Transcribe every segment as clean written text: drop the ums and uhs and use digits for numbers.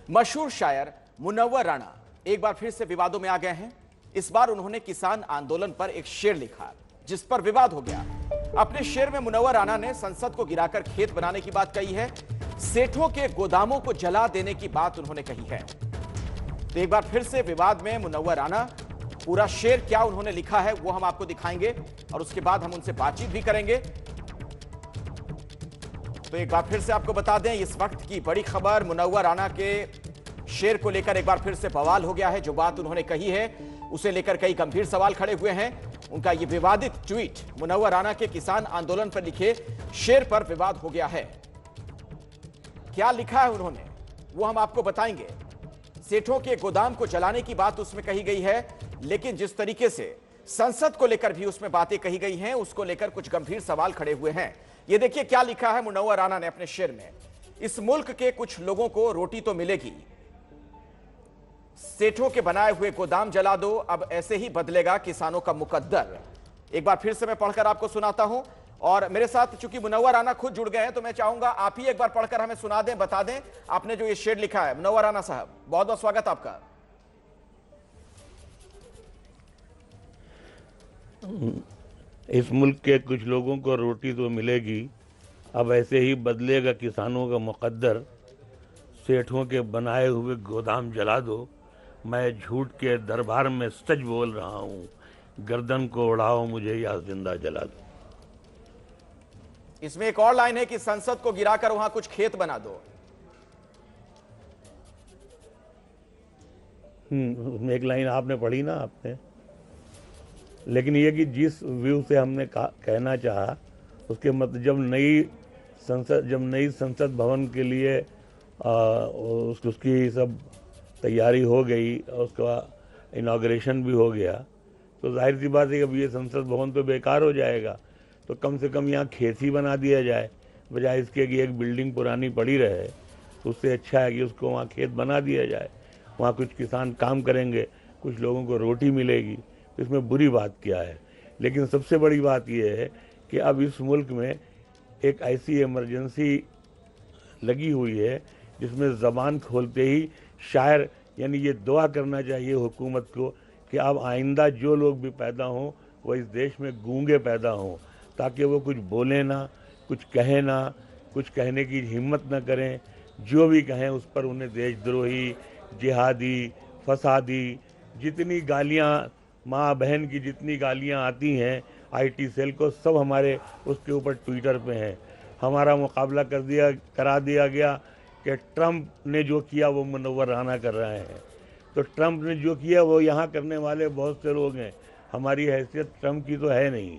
मशहूर शायर मुनव्वर राणा एक बार फिर से विवादों में आ गए हैं। इस बार उन्होंने किसान आंदोलन पर एक शेर लिखा जिस पर विवाद हो गया। अपने शेर में मुनव्वर राणा ने संसद को गिराकर खेत बनाने की बात कही है, सेठों के गोदामों को जला देने की बात उन्होंने कही है। तो एक बार फिर से विवाद में मुनव्वर राणा, पूरा शेर क्या उन्होंने लिखा है वो हम आपको दिखाएंगे और उसके बाद हम उनसे बातचीत भी करेंगे। तो एक बार फिर से आपको बता दें, इस वक्त की बड़ी खबर, मुनव्वर राणा के शेर को लेकर एक बार फिर से बवाल हो गया है। जो बात उन्होंने कही है उसे लेकर कई गंभीर सवाल खड़े हुए हैं। उनका यह विवादित ट्वीट मुनव्वर राणा के किसान आंदोलन पर लिखे शेर पर विवाद हो गया है। क्या लिखा है उन्होंने वो हम आपको बताएंगे। सेठों के गोदाम को जलाने की बात उसमें कही गई है, लेकिन जिस तरीके से संसद को लेकर भी उसमें बातें कही गई हैं, उसको लेकर कुछ गंभीर सवाल खड़े हुए हैं। ये देखिए क्या लिखा है मुनव्वर राणा ने अपने शेर में। इस मुल्क के कुछ लोगों को रोटी तो मिलेगी, सेठों के बनाए हुए गोदाम जला दो, अब ऐसे ही बदलेगा किसानों का मुकद्दर। एक बार फिर से मैं पढ़कर आपको सुनाता हूं और मेरे साथ चूंकि मुनव्वर राणा खुद जुड़ गए हैं तो मैं चाहूंगा आप ही एक बार पढ़कर हमें सुना दें, बता दें आपने जो ये शेर लिखा है। मुनव्वर राणा साहब, बहुत बहुत स्वागत आपका। इस मुल्क के कुछ लोगों को रोटी तो मिलेगी, अब ऐसे ही बदलेगा किसानों का मुकद्दर, सेठों के बनाए हुए गोदाम जला दो, मैं झूठ के दरबार में सच बोल रहा हूँ, गर्दन को उड़ाओ मुझे या जिंदा जला दो। इसमें एक और लाइन है कि संसद को गिराकर वहां कुछ खेत बना दो। उसमें एक लाइन आपने पढ़ी ना आपने, लेकिन ये कि जिस व्यू से हमने कहना चाहा उसके मतलब जब नई संसद भवन के लिए उसकी सब तैयारी हो गई और उसका इनॉग्रेशन भी हो गया, तो जाहिर सी बात है कि अब ये संसद भवन तो बेकार हो जाएगा, तो कम से कम यहाँ खेत ही बना दिया जाए, बजाय इसके कि एक बिल्डिंग पुरानी पड़ी रहे। तो उससे अच्छा है कि उसको वहाँ खेत बना दिया जाए, वहाँ कुछ किसान काम करेंगे, कुछ लोगों को रोटी मिलेगी। तो इसमें बुरी बात क्या है? लेकिन सबसे बड़ी बात यह है कि अब इस मुल्क में एक ऐसी इमरजेंसी लगी हुई है जिसमें ज़बान खोलते ही शायर यानी ये दुआ करना चाहिए हुकूमत को कि अब आइंदा जो लोग भी पैदा हों वो इस देश में गूंगे पैदा हों, ताकि वो कुछ बोलें ना, कुछ कहें ना, कुछ कहने की हिम्मत ना करें। जो भी कहें उस पर उन्हें देशद्रोही, जिहादी, फसादी, जितनी गालियाँ, माँ बहन की जितनी गालियाँ आती हैं IT सेल को, सब हमारे उसके ऊपर ट्विटर पे हैं। हमारा मुकाबला करा दिया गया कि ट्रंप ने जो किया वो मुनव्वर राणा कर रहे हैं। तो ट्रंप ने जो किया वो यहाँ करने वाले बहुत से लोग हैं, हमारी हैसियत ट्रंप की तो है नहीं।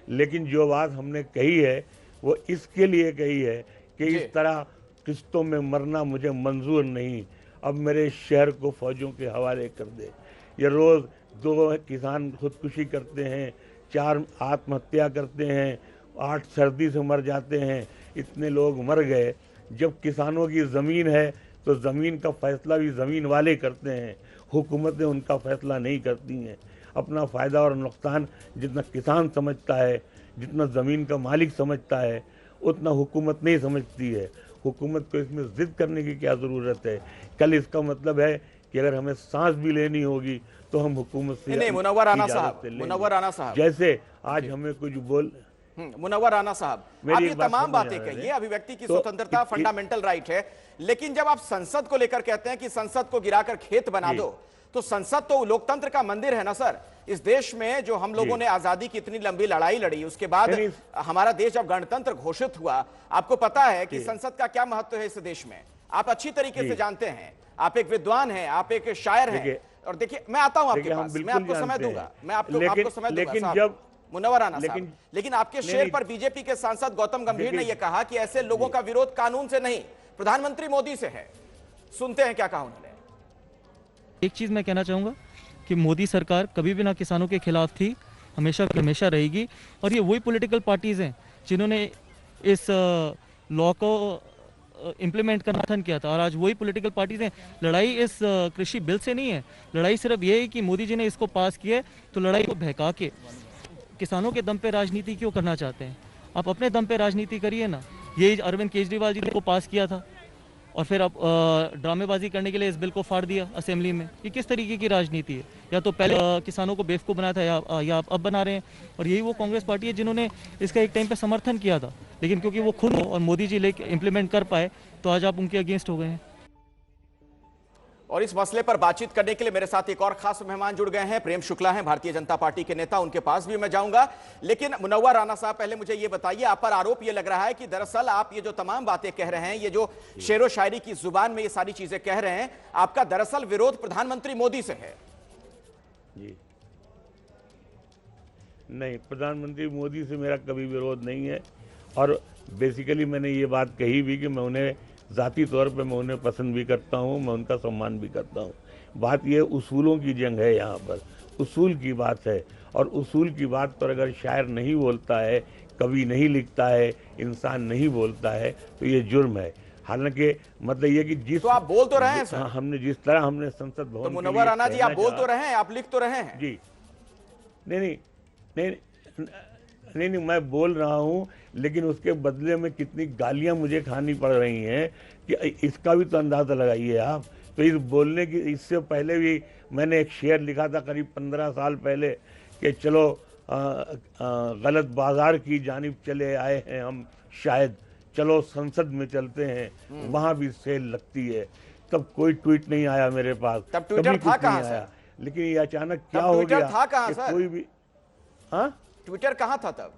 लेकिन जो बात हमने कही है वो इसके लिए कही है कि इस तरह किस्तों में मरना मुझे मंजूर नहीं। अब मेरे शहर को फौजों के हवाले कर दे। ये रोज़ 2 किसान खुदकुशी करते हैं, 4 आत्महत्या करते हैं, 8 सर्दी से मर जाते हैं, इतने लोग मर गए। जब किसानों की ज़मीन है तो ज़मीन का फैसला भी ज़मीन वाले करते हैं, हुकूमतें उनका फैसला नहीं करती हैं। अपना फ़ायदा और नुकसान जितना किसान समझता है, जितना ज़मीन का मालिक समझता है, उतना हुकूमत नहीं समझती है। हुकूमत को इसमें ज़िद करने की क्या ज़रूरत है? कल इसका मतलब है कि अगर हमें सांस भी लेनी होगी तो हम हुकूमत से नहीं, मुनव्वर राणा साहब, जैसे आज हमें कुछ बोल मुनव्वर राणा साहब, आप ये तमाम बातें कहिए, अभिव्यक्ति की स्वतंत्रता फंडामेंटल राइट है, लेकिन जब आप संसद को लेकर कहते हैं कि संसद को गिराकर खेत बना दो, तो संसद तो लोकतंत्र का मंदिर है ना सर। इस देश में जो हम लोगों ने आजादी की इतनी लंबी लड़ाई लड़ी, उसके बाद हमारा देश जब गणतंत्र घोषित हुआ, आपको पता है कि संसद का क्या महत्व है इस देश में, आप अच्छी तरीके से जानते हैं। आप एक विद्वान हैं, आप एक शायर हैं, और देखिए मैं आता हूं आपके पास, मैं आपको समय दूंगा, मैं आपको समय दूंगा मुनव्वर राणा साहब। लेकिन आपके शेर पर बीजेपी के सांसद गौतम गंभीर ने यह कहा कि ऐसे लोगों का विरोध कानून से नहीं, प्रधानमंत्री मोदी से है। सुनते हैं क्या कहा उन्होंने। एक चीज मैं कहना चाहूंगा कि मोदी सरकार कभी भी ना किसानों के खिलाफ थी, हमेशा हमेशा रहेगी। और ये वही पॉलिटिकल पार्टीज हैं जिन्होंने इस लॉ को इम्प्लीमेंट का समर्थन किया था, और आज वही पॉलिटिकल पार्टीज हैं। लड़ाई इस कृषि बिल से नहीं है, लड़ाई सिर्फ ये है कि मोदी जी ने इसको पास किया है, तो लड़ाई को बहका के किसानों के दम पे राजनीति क्यों करना चाहते हैं? आप अपने दम पे राजनीति करिए ना। यही अरविंद केजरीवाल जी ने को पास किया था, और फिर अब ड्रामेबाजी करने के लिए इस बिल को फाड़ दिया असेंबली में। ये किस तरीके की राजनीति है? या तो पहले किसानों को बेवकूफ़ बनाया था या अब बना रहे हैं। और यही वो कांग्रेस पार्टी है जिन्होंने इसका एक टाइम पे समर्थन किया था, लेकिन क्योंकि वो खुद और मोदी जी लेके इम्प्लीमेंट कर पाए तो आज आप उनके अगेंस्ट हो गए हैं। और इस मसले पर बातचीत करने के लिए मेरे साथ एक और खास मेहमान जुड़ गए हैं। प्रेम शुक्ला हैं, भारतीय जनता पार्टी के नेता, उनके पास भी मैं जाऊंगा। लेकिन मुनव्वर राणा साहब, पहले मुझे ये बताइए, आप पर आरोप ये लग रहा है कि दरअसल आप ये जो तमाम बातें कह रहे हैं, ये जो शेरो शायरी की जुबान में ये सारी चीजें कह रहे हैं, आपका दरअसल विरोध प्रधानमंत्री मोदी से है। जी नहीं, प्रधानमंत्री मोदी से मेरा कभी विरोध नहीं है। और बेसिकली मैंने ये बात कही भी कि मैं उन्हें ज़ाती तौर पे मैं उन्हें पसंद भी करता हूँ, मैं उनका सम्मान भी करता हूँ। बात ये उसूलों की जंग है, यहाँ पर उसूल की बात है। और उसूल की बात पर अगर शायर नहीं बोलता है, कवि नहीं लिखता है, इंसान नहीं बोलता है, तो ये जुर्म है। हालांकि मतलब ये कि जिस तो आप बोल तो रहे हैं सर, हमने जिस तरह हमने संसद भवन तो मुनव्वर राणा जी, आप बोल तो रहे हैं, आप लिख तो रहे हैं। जी नहीं, मैं बोल रहा हूँ, लेकिन उसके बदले में कितनी गालियां मुझे खानी पड़ रही हैं कि इसका भी तो अंदाज़ा लगाइए आप। तो इस बोलने की, इससे पहले भी मैंने एक शेर लिखा था करीब 15 साल पहले कि चलो गलत बाजार की जानिब चले आए हैं हम, शायद चलो संसद में चलते हैं, वहाँ भी सेल लगती है। तब कोई ट्वीट नहीं आया मेरे पास, तब ट्विटर था कहाँ आया। लेकिन ये अचानक क्या हो गया था कहाँ कि सर? कोई भी, हाँ, ट्विटर कहाँ था तब?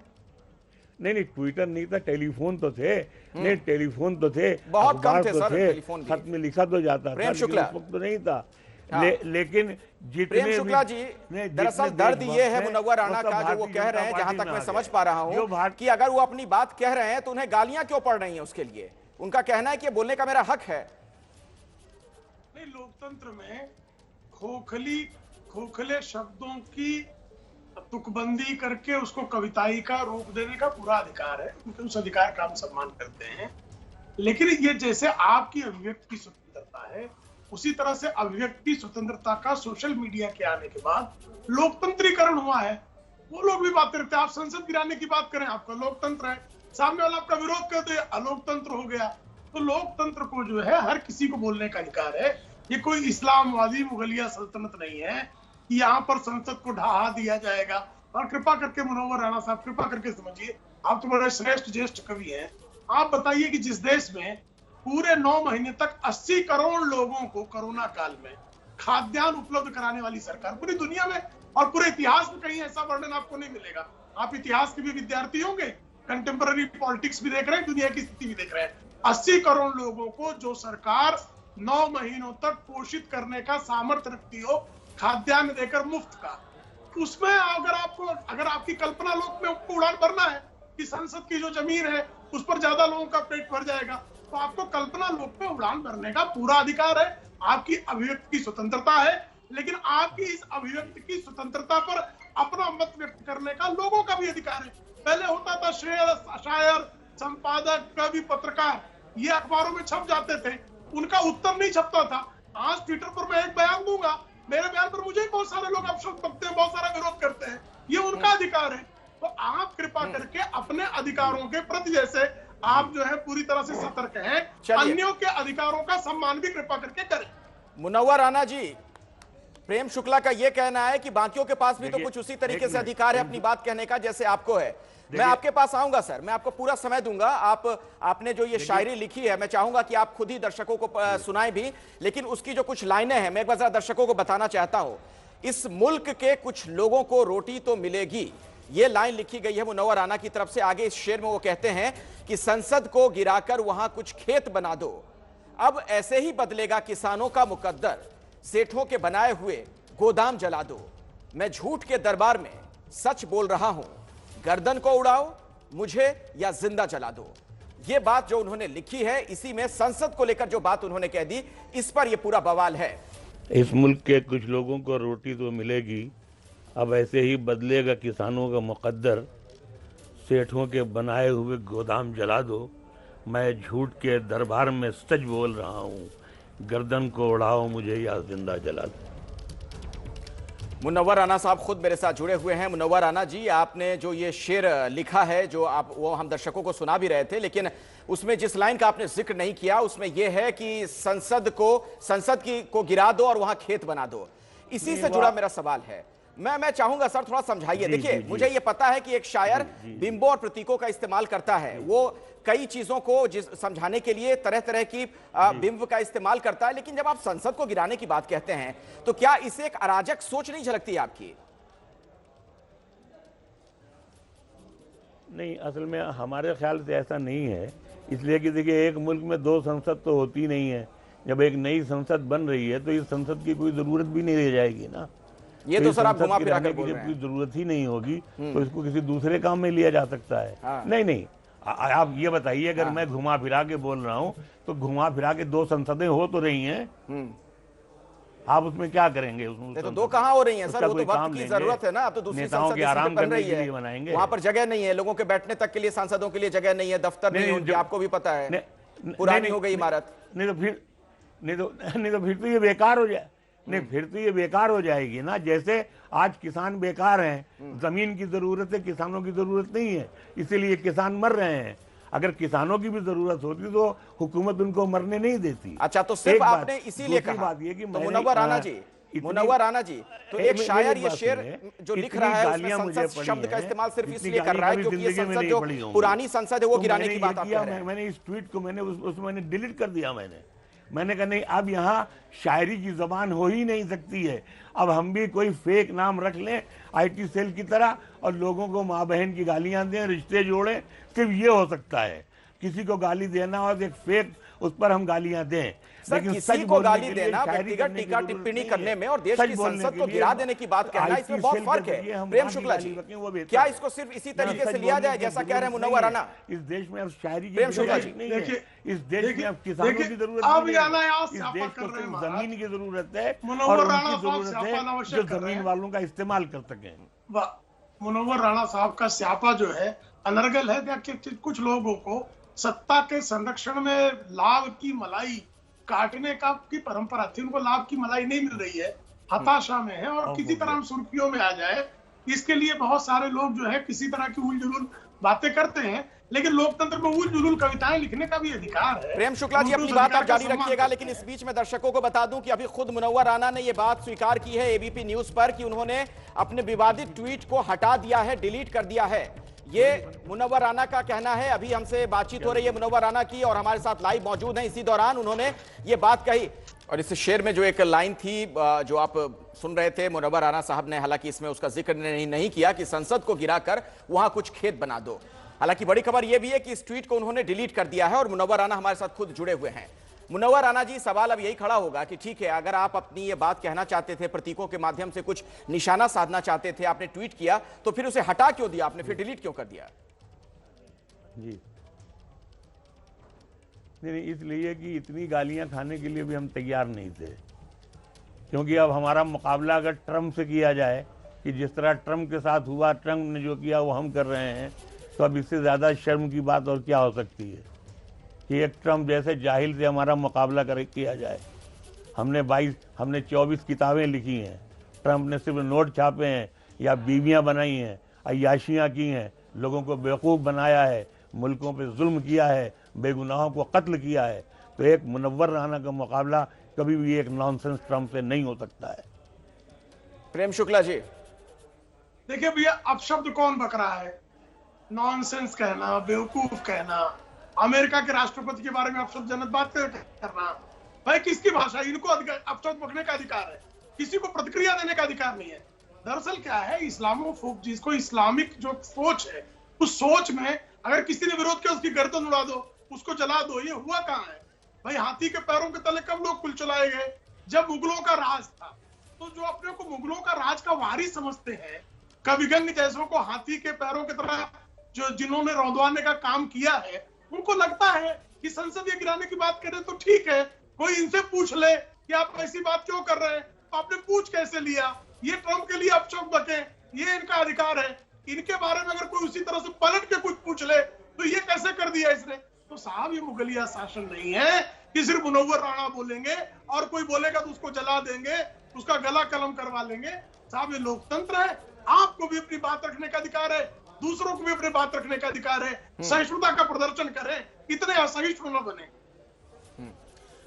नहीं, ट्विटर नहीं था, टेलीफोन तो थे। नहीं, टेलीफोन तो थे, बहुत कम अखबार थे तो सर, थे, टेलीफोन भी। खत में लिखा तो जाता था, प्रेम लेकिन शुक्ला। उस वक्त तो नहीं था। हाँ। लेकिन जितने प्रेम शुक्ला जी, जितने दरअसल दर्द ये है देशभक्त मुनव्वर राणा हैं, वो सब का, जो वो भारतीय कह रहे हैं, जनता जहां पार्टी तक में मैं आ समझ गए। पा रहा जो हूं कि अगर वो अपनी बात कह रहे हैं तो उन्हें गालियां क्यों पड़ रही हैं उसके लिए? उनका कहना है कि बोलने का मेरा हक है। नहीं, लोकतंत्र में खोखले शब्दों की तुकबंदी करके उसको कविताई का रूप देने का पूरा अधिकार है, क्योंकि उस अधिकार का हम सम्मान करते हैं। लेकिन ये जैसे आपकी अभिव्यक्ति की स्वतंत्रता है, उसी तरह से अभिव्यक्ति स्वतंत्रता का सोशल मीडिया के आने के बाद लोकतंत्रीकरण हुआ है। वो लोग भी बात करते हैं, आप संसद गिराने की बात करें, आपका लोकतंत्र है, सामने वाला आपका विरोध कर दे, अलोकतंत्र हो गया। तो लोकतंत्र को जो है हर किसी को बोलने का अधिकार है। ये कोई इस्लामवादी मुगलिया सल्तनत नहीं है कि यहाँ पर संसद को ढहा दिया जाएगा। और कृपा करके मुनव्वर राणा साहब, कृपा करके समझिए, आप तो बड़े श्रेष्ठ ज्येष्ठ कवि हैं। आप बताइए कि जिस देश में पूरे 9 महीने तक 80 करोड़ लोगों को कोरोना काल में खाद्यान्न उपलब्ध कराने वाली सरकार, पूरी दुनिया में और पूरे इतिहास में कहीं ऐसा वर्णन आपको नहीं मिलेगा। आप इतिहास के भी विद्यार्थी होंगे, कंटेम्पररी पॉलिटिक्स भी देख रहे हैं, दुनिया की स्थिति भी देख रहे हैं। 80 करोड़ लोगों को जो सरकार 9 महीनों तक पोषित करने का सामर्थ्य रखती हो, खाद्यान्न देकर मुफ्त का, उसमें अगर आपकी कल्पना लोक में उड़ान भरना है कि संसद की जो जमीन है उस पर ज्यादा लोगों का पेट भर जाएगा, तो आपको कल्पना लोक में उड़ान भरने का पूरा अधिकार है। आपकी अभिव्यक्ति की स्वतंत्रता है, लेकिन आपकी इस अभिव्यक्ति की स्वतंत्रता पर अपना मत व्यक्त करने का लोगों का भी अधिकार है। पहले होता था शायर, संपादक, कवि, पत्रकार, ये अखबारों में छप जाते थे, उनका उत्तर नहीं छपता था। आज ट्विटर पर मैं एक बयान दूंगा, मेरे बयान पर मुझे बहुत सारे लोग अपशब्द बकते हैं, बहुत सारा विरोध करते हैं, ये उनका अधिकार है। तो आप कृपा करके अपने अधिकारों के प्रति, जैसे आप जो है पूरी तरह से सतर्क हैं, अन्यों के अधिकारों का सम्मान भी कृपा करके करें। मुनव्वर राणा जी, प्रेम शुक्ला का यह कहना है कि बाकियों के पास भी तो कुछ उसी तरीके से अधिकार है अपनी बात कहने का जैसे आपको है। मैं आपके पास आऊंगा सर, मैं आपको पूरा समय दूंगा। आपने जो ये शायरी लिखी है, मैं चाहूंगा कि आप खुद ही दर्शकों को सुनाएं भी, लेकिन उसकी जो कुछ लाइनें हैं मैं एक बार दर्शकों को बताना चाहता हूं। इस मुल्क के कुछ लोगों को रोटी तो मिलेगी, ये लाइन लिखी गई है मुनव्वर राणा की तरफ से। आगे इस शेर में वो कहते हैं कि संसद को गिराकर वहां कुछ खेत बना दो, अब ऐसे ही बदलेगा किसानों का मुकद्दर, सेठों के बनाए हुए गोदाम जला दो, मैं झूठ के दरबार में सच बोल रहा हूं, गर्दन को उड़ाओ मुझे या जिंदा जला दो। यह बात जो उन्होंने लिखी है, इसी में संसद को लेकर जो बात उन्होंने कह दी, इस पर यह पूरा बवाल है। इस मुल्क के कुछ लोगों को रोटी तो मिलेगी, अब ऐसे ही बदलेगा किसानों का मुकद्दर, सेठों के बनाए हुए गोदाम जला दो, मैं झूठ के दरबार में सच बोल रहा हूँ, गर्दन को उड़ाओ मुझे या जिंदा जला दो। मुनव्वर राना साहब खुद मेरे साथ जुड़े हुए हैं। मुनव्वर राना जी, आपने जो ये शेर लिखा है, जो वो हम दर्शकों को सुना भी रहे थे, लेकिन उसमें जिस लाइन का आपने जिक्र नहीं किया उसमें यह है कि संसद को गिरा दो और वहां खेत बना दो। इसी से जुड़ा मेरा सवाल है। मैं चाहूंगा सर थोड़ा समझाइए। देखिए, मुझे ये पता है कि एक शायर बिंबों और प्रतीकों का इस्तेमाल करता है, वो कई चीजों को समझाने के लिए तरह तरह की बिंब का इस्तेमाल करता है, लेकिन जब आप संसद को गिराने की बात कहते हैं तो क्या इसे एक अराजक सोच नहीं झलकती है आपकी? नहीं, असल में हमारे ख्याल से ऐसा नहीं है। इसलिए कि देखिए, एक मुल्क में दो संसद तो होती नहीं है। जब एक नई संसद बन रही है तो इस संसद की कोई जरूरत भी नहीं रह जाएगी ना। ये तो सर आप घुमा फिरा कर बोल रहे हैं। कोई जरूरत ही नहीं होगी तो इसको किसी दूसरे काम में लिया जा सकता है। हाँ। नहीं, आप ये बताइए, अगर मैं घुमा फिरा के बोल रहा हूँ तो घुमा फिरा के दो संसदें हो तो रही हैं, आप उसमें क्या करेंगे? उसमें तो दो कहाँ हो रही हैं सर? वो तो वक्त की जरूरत है ना। अब तो दूसरी संसद आराम बन रही के लिए है, बनाएंगे। वहां पर जगह नहीं है, लोगों के बैठने तक के लिए सांसदों के लिए जगह नहीं है, दफ्तर नहीं होंगे, आपको भी पता है, पुरानी हो गई इमारत। नहीं तो फिर तो ये बेकार हो जाए। नहीं, फिर तो ये बेकार हो जाएगी ना। जैसे आज किसान बेकार हैं, जमीन की जरूरत है, किसानों की जरूरत नहीं है, इसीलिए किसान मर रहे हैं। अगर किसानों की भी जरूरत होती तो हुकूमत उनको मरने नहीं देती। अच्छा, तो सिर्फ आपने इसीलिए कहा। बात ये कि मुनव्वर राना जी, तो एक शायर ये शेर जो लिख रहा है उसमें संसद शब्द का इस्तेमाल सिर्फ इसलिए कर रहा है क्योंकि ये संसद जो पुरानी संसद है वो गिराने की बात आप कह रहे हैं। मैंने इस ट्वीट को मैंने डिलीट कर दिया। मैंने कहा नहीं, अब यहाँ शायरी की जबान हो ही नहीं सकती है। अब हम भी कोई फेक नाम रख लें IT सेल की तरह और लोगों को माँ बहन की गालियां दें, रिश्ते जोड़ें, सिर्फ ये हो सकता है। किसी को गाली देना और एक फेक उस पर हम गालियां दें, लेकिन किसी को गाली देना, व्यक्तिगत टीका टिप्पणी करने में और देश की संसद को गिरा देने की बात कहना, इसमें बहुत फर्क है। प्रेम शुक्ला जी, क्या इसको सिर्फ इसी तरीके से लिया जाए जैसा कह रहे हैं मुनव्वर राना? इस देश में अब शायरी प्रेम शुक्ला जी, देखिए, इस देश में अब किसानों की जरूरत नहीं है, इस देश को सिर्फ जमीन की जरूरत है और उनकी जरूरत है जो जमीन वालों का इस्तेमाल कर सकें। मुनव्वर राणा साहब का स्यापा जो है अनर्गल है। कुछ लोगों को सत्ता के संरक्षण में लाभ की मलाई काटने की परंपरा थी, उनको लाभ की मलाई नहीं मिल रही है, हताशा में है और किसी तरह हम सुर्खियों में आ जाए, इसके लिए बहुत सारे लोग जो है किसी तरह की उल जुलूल बातें करते हैं। लेकिन लोकतंत्र में उल जुलूल कविताएं लिखने का भी अधिकार है। प्रेम शुक्ला जी, अपनी बात आप जारी रखिएगा, लेकिन इस बीच में दर्शकों को बता दूं कि अभी खुद मुनव्वर राना ने यह बात स्वीकार की है ABP न्यूज पर कि उन्होंने अपने विवादित ट्वीट को हटा दिया है, डिलीट कर दिया है। ये मुनव्वर राना का कहना है। अभी हमसे बातचीत हो रही है मुनव्वर राना की और हमारे साथ लाइव मौजूद हैं। इसी दौरान उन्होंने ये बात कही और इस शेर में जो एक लाइन थी जो आप सुन रहे थे, मुनव्वर राना साहब ने हालांकि इसमें उसका जिक्र नहीं किया कि संसद को गिराकर वहां कुछ खेत बना दो। हालांकि बड़ी खबर यह भी है कि इस ट्वीट को उन्होंने डिलीट कर दिया है और मुनव्वर राना हमारे साथ खुद जुड़े हुए हैं। मुनव्वर राना जी, सवाल अब यही खड़ा होगा कि ठीक है, अगर आप अपनी ये बात कहना चाहते थे, प्रतीकों के माध्यम से कुछ निशाना साधना चाहते थे, आपने ट्वीट किया, तो फिर उसे हटा क्यों दिया आपने, फिर डिलीट क्यों कर दिया? जी नहीं, इसलिए कि इतनी गालियां खाने के लिए भी हम तैयार नहीं थे, क्योंकि अब हमारा मुकाबला अगर ट्रम्प से किया जाए कि जिस तरह ट्रम्प के साथ हुआ, ट्रम्प ने जो किया वो हम कर रहे हैं, तो अब इससे ज़्यादा शर्म की बात और क्या हो सकती है कि एक ट्रम्प जैसे जाहिल से हमारा मुकाबला किया जाए। हमने 24 किताबें लिखी हैं, ट्रम्प ने सिर्फ नोट छापे हैं या बीवियां बनाई हैं, अय्याशियां की हैं, लोगों को बेवकूफ़ बनाया है, मुल्कों पे जुल्म किया है, बेगुनाहों को कत्ल किया है। तो एक मुनव्वर राना का मुकाबला कभी भी एक नॉनसेंस ट्रम्प से नहीं हो सकता है। प्रेम शुक्ला जी, देखिए भैया, अपशब्द कौन बक रहा है? नॉनसेंस कहना, बेवकूफ कहना, अमेरिका के राष्ट्रपति के बारे में अपशब्दजनक बात करना, भाई किसकी भाषा? इनको अपशब्द बकने का अधिकार है, किसी को प्रतिक्रिया देने का अधिकार नहीं है। दरअसल क्या है, इस्लामोफोब जिसको इस्लामिक जो सोच है, उस सोच में अगर किसी ने विरोध किया उसकी गर्दन उड़ा दो, उसको जला दो। ये हुआ कहाँ है भाई? हाथी के पैरों के तले कब लोग कुल चलाए गए? जब मुगलों का राज था। तो जो अपने को मुगलों का राज का वारिस समझते हैं, कविगंग जैसों को हाथी के पैरों की तरह जो जिन्होंने रौंदवाने का काम किया है, उनको लगता है कि संसद ये गिराने की बात करें तो ठीक है, कोई इनसे पूछ ले कि आप ऐसी बात क्यों कर रहे हैं, तो आपने पूछ कैसे लिया? ये ट्रम्प के लिए अपशब्द बके, ये इनका अधिकार है। इनके बारे में अगर कोई उसी तरह से पलट के कुछ पूछ ले तो ये कैसे कर दिया इसने? तो साहब, ये मुगलिया शासन नहीं है कि सिर्फ मुनव्वर राणा बोलेंगे और कोई बोलेगा तो उसको जला देंगे, उसका गला कलम करवा लेंगे। साहब ये लोकतंत्र है, आपको भी अपनी बात रखने का अधिकार है, दूसरों को भी अपनी बात रखने का अधिकार है। सहिष्णुता का प्रदर्शन करें, इतने असहिष्णु न बने।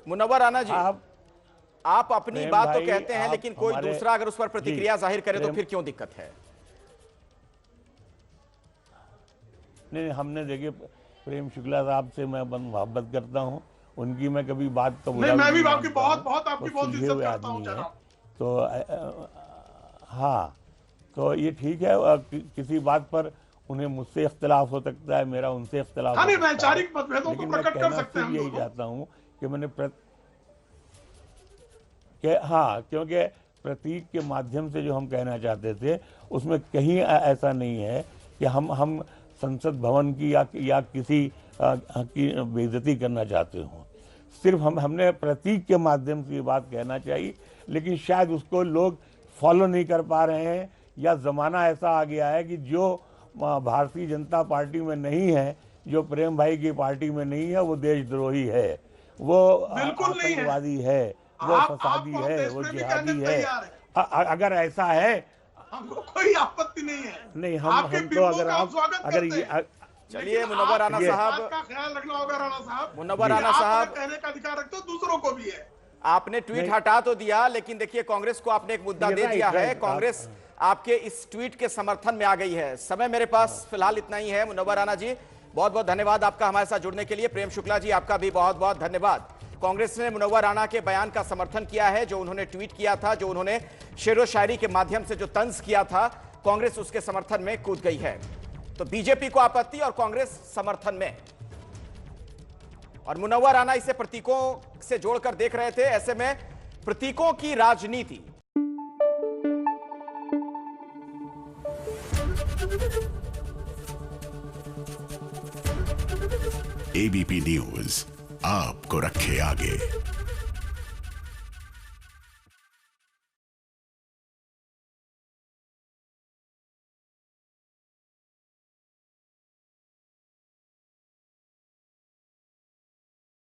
मुनव्वर राणा जी, आप अपनी प्रेम बात तो भाई, कहते हैं, आप लेकिन कोई हमारे- दूसरा अगर उस पर प्रतिक्रिया जी, जाहिर करे तो प्रेम- फिर क्यों दिक्कत है? नहीं, हमने देखिए प्रेम शुक्ला साहब से मैं मोहब्बत करता हूँ, उनकी मैं कभी बात का बुरा नहीं, मैं भी नहीं आपकी मानता बहुत हूँ। बहुत आपकी वो बहुत सुलझे इज्जत हुए करता हूँ आदमी हैं। जनाब। तो हाँ, तो ये ठीक है, किसी बात पर उन्हें मुझसे इख्तलाफ हो सकता है, मेरा उनसे इख्तलाफ हाँ, हो नहीं, सकता है। वैचारिक मतभेदों को लेकिन मैं प्रकट कर कहना सकते हैं सिर्फ हम यही दोनों। चाहता हूँ कि हाँ, क्योंकि प्रतीक के माध्यम से जो हम कहना चाहते थे उसमें कहीं ऐसा नहीं है कि हम संसद भवन की या किसी की बेइज्जती करना चाहते हों। सिर्फ हमने प्रतीक के माध्यम से ये बात कहना चाहिए, लेकिन शायद उसको लोग फॉलो नहीं कर पा रहे हैं, या ज़माना ऐसा आ गया है कि जो भारतीय जनता पार्टी में नहीं है, जो प्रेम भाई की पार्टी में नहीं है, वो देशद्रोही है, वो बिल्कुल नहीं है। आतंकवादी है, वो आप फसादी आपको हम है, देश वो में भी जिहादी कहने है। तैयार हैं। अगर ऐसा है, हमको कोई आपत्ति नहीं है। नहीं, आपके हम तो बिंबों अगर का आप स्वागत अगर करते ये हैं। चलिए, लेकिन मुनव्वर राणा आप इस साहब- बात का ख्याल रखना होगा राणा साहब। मुनव्वर कि राणा आप साहब- अगर कहने का अधिकार रखते हो, दूसरों को भी है। आपने ट्वीट नहीं। हटा तो दिया, लेकिन देखिए कांग्रेस को आपने एक मुद्दा ये दे राइट, दिया है। राइट, कांग्रेस आपके इस ट्वीट के समर्थन में आ गई है। समय मेरे पास फिलहाल इतना ही है। मुनव्वर राणा जी, बहुत बहुत धन्यवाद आपका हमारे साथ जुड़ने के लिए। प्रेम शुक्ला जी, आपका भी बहुत बहुत धन्यवाद। कांग्रेस ने मुनव्वर राणा के बयान का समर्थन किया है, जो उन्होंने ट्वीट किया था, जो उन्होंने शेरो शायरी के माध्यम से जो तंज किया था, कांग्रेस उसके समर्थन में कूद गई है। तो बीजेपी को आपत्ति और कांग्रेस समर्थन में, और मुनव्वर राणा इसे प्रतीकों से जोड़कर देख रहे थे। ऐसे में प्रतीकों की राजनीति। एबीपी न्यूज आपको रखे आगे।